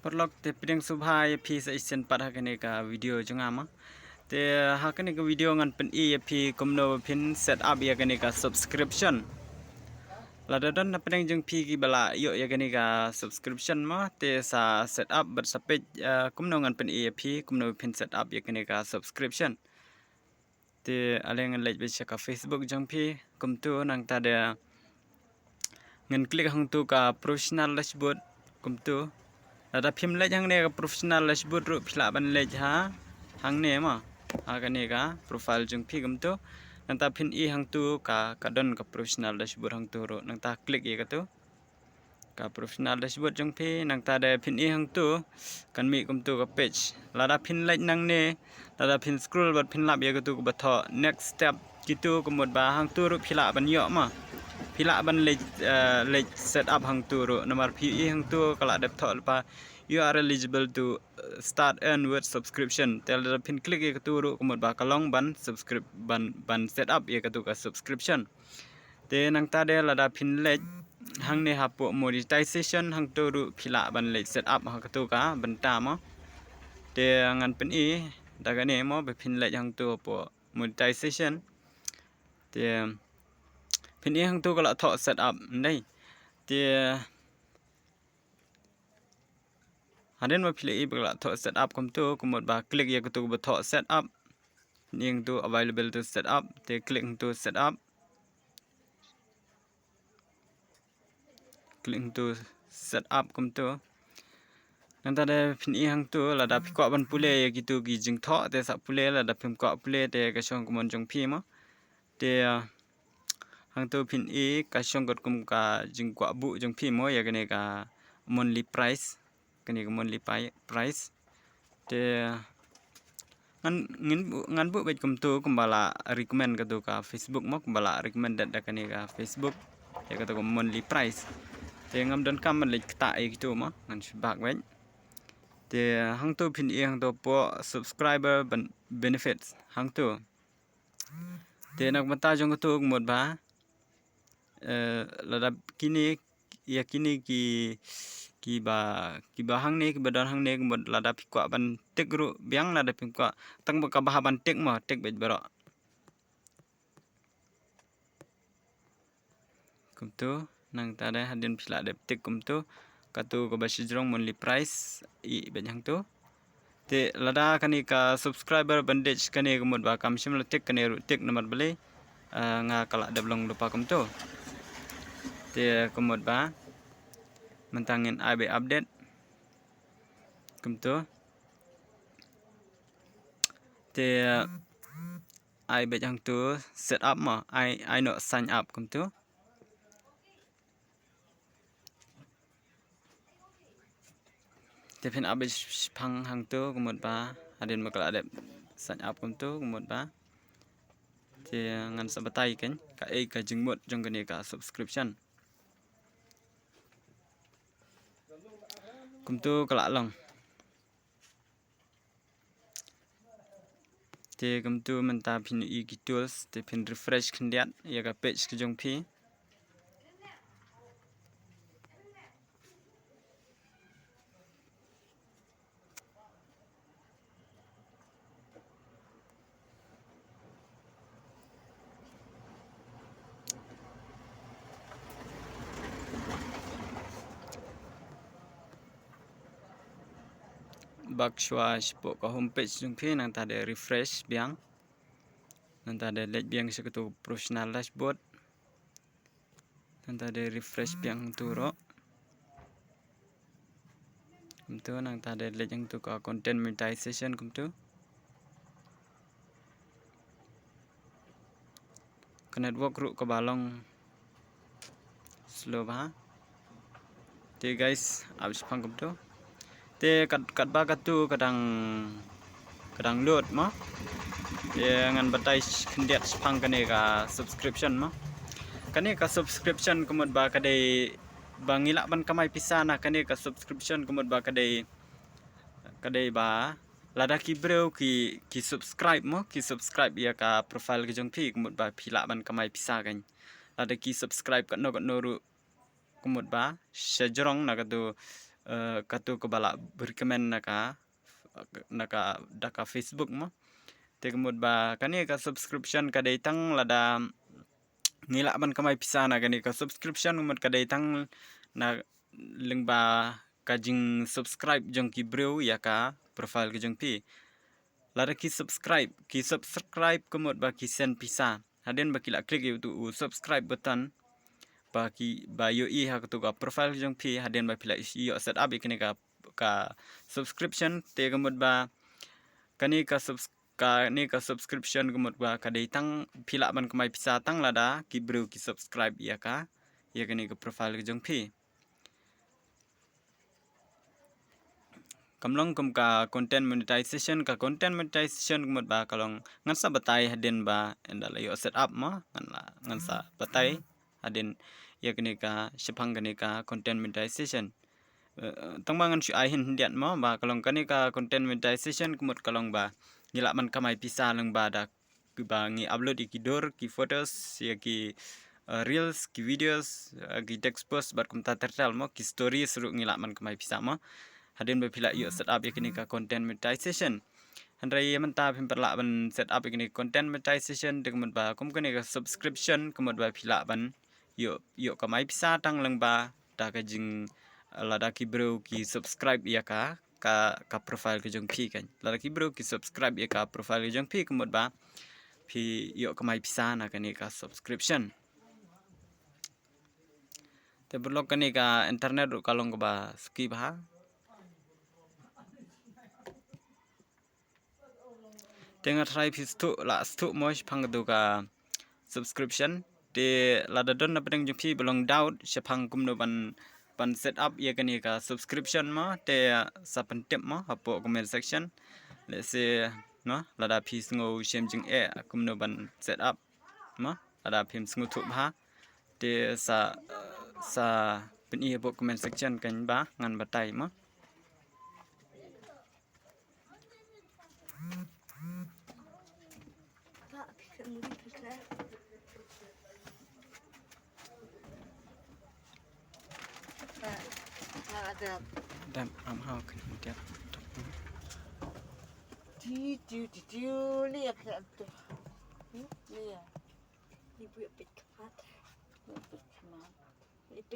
Korlok te pideng subhai phi sa isen pat hakane ka video jangama te hakane ka video ngan pen e phi komno phin set up ya kane ka subscription lada don na pideng jeng phi ki bala yo ya kane ka subscription ma te sa set up but sa page komno ngan pen e phi komno phin set up ya kane ka subscription te aleng ngan lej be ka Facebook jang phi komtu nang ta de ngan klik hang tu ka professional dashboard komtu ada phim lej hang ne ka professional dashboard ru phila ban lej ha hang ne ma ha ka ne ka profile jung phi gum tu nang ta phin e hang tu ka don ka professional dashboard hang tu ru nang ta klik ye ka tu ka professional dashboard jung phi nang ta de phin e hang tu kan mi gum tu ka page lada phin lej nang ne lada phin scroll bat phin lap ye ka tu ka batho next step kitu komod ba hang tu ru phila ban yo ma phila ban lej set up hang tu ro nomor phi hang tu kala dep thol pa you are eligible to start earn with subscription tel pin click ye tu ro komod ba kalong ban subscribe ban set up ye tu ka subscription te nang ta de lada phin lej hang ne ha po monetization hang tu ro phila ban lej set up ha tu ka ban ta mo te ngan pen e daga ne mo be phin lej hang tu po monetization te phin e hang tu kala tho set up nei te haden ma phile e kala tho set up kom tu komod ba click ye tu ba tho set up ning tu available to set up te click tu set up click tu set up kom tu nang ta de phin e hang tu la da phiko ban pule ye gitu gi jing tho te sa pule la da phim ko pule te ka song komon jong phi ma te hang tu phin e ka song got kum ka jing kwa bu jong phi mo ya kane ka monthly price kane ka monthly price te ngan bu bet kum tu kum bala recommend ka tu ka Facebook mo kum bala recommended da kane ka Facebook ya ka tu monthly price te ngam don kam man lek ta e gitu mo ngan bak wen te hang tu phin e hang tu po subscriber benefits hang tu te nak mata jong tu mod ba ladap kini ya kini ki ba hang ne ki badon hang ne mod ladap ko ban tek ru biang ladap ko tang ba ka ba ban tek mo tek bet baro kum tu nang ta da hadin phila dep tek kum tu ka tu ko ba sijrong monthly price I bet hang tu te lada kani ka subscriber bandage kani ko mod ba kam sim la tek kani ru tek nomor bele nga kala deblong lupa kum tu te komod ba mentangin AB update kum tu te ai bet hang tu set up ma I not sign up kum tu te phin abe phang hang tu komod ba adin makala de sign up kum tu komod ba te ngan sabatai kan ka e ka jingmot jong kani ka subscription kum tu kala long te kum tu menta phin e ki tools te phin refresh khndiat ya ka page ki jong phi bakshwa po ka homepage jung phi nang ta de refresh biang nang ta de lej biang se tu professional dashboard nang ta de refresh biang tu ro kum tu nang ta de lej jang tu ka content monetization kum tu ka network ru ka balong slow ba te guys abis phang kum tu te kat ba ka tu kadang load ma te ngan batai khndiat phang kane ka subscription ma kane ka subscription komod ba ka dei bangila ban kamai pisana kane ka subscription komod ba ka dei ba lada ki breu ki subscribe mo ki subscribe ya ka profile ki jong phi komod ba phila ban kamai pisa kan lada ki subscribe ka no ru komod ba sejrong na ka tu katu kebala berkemen naka daka Facebook mo te kemud ba kani ka subscription ka datang lada ngila ban kamai pisana kani ka subscription kemud ka datang na lengba kajing subscribe jong ki breu ya ka profile ke jong pi lada ki subscribe kemud ba ki send pisa haden ba kila klik tu subscribe button ba yo ha tu ka profile jong pi haden ba pila yo set up ikni ka subscription te kemud ba kani ka subscription kemud ba ka datang pila ban kamai pisa tang lada ki breu ki subscribe ya kani ka profile ke jong pi kamlong kum ka content monetization kemud ba kalong ngansa batai haden ba endala yo set up ma ngansa batai haden ya kani ka shipang kani ka content monetization tangbangan syu ai hindiat ma ba kalong kani ka content monetization kemud kalong ba ngila man kamai pisa lang ba da ba ngi upload ki dor ki photos ya ki reels ki videos ki text post bat kum ta tertal mo ki story seru ngila man kamai pisa ma haden ba pila yo set up ikni ka content monetization handrai menta phim perla ban set up ikni content monetization degmud ba kum kani ka subscription kemud ba pila ban yo kamai pisa tang lang ba da ka jing lada ki bro ki subscribe ya ka profile ke jong pi kan lada ki bro ki subscribe ya ka profile ke jong pi kemud ba pi yo kamai pisa na kani ka subscription te blog kani ka internet kalong ba ski ba tenga try pistu la stu mosh phang du ka subscription te lada don na pedeng jong pi belong doubt shapang kumno ban set up ya kani ka subscription ma te sa pentep ma apo comment section let's say no lada pi sngo shem jing kumno ban set up ma lada phim sngo thu ba te sa pen i apo comment section kan ba ngan batai ma dan am how kan dia lihat tu. Lihat. Ibu pik kat.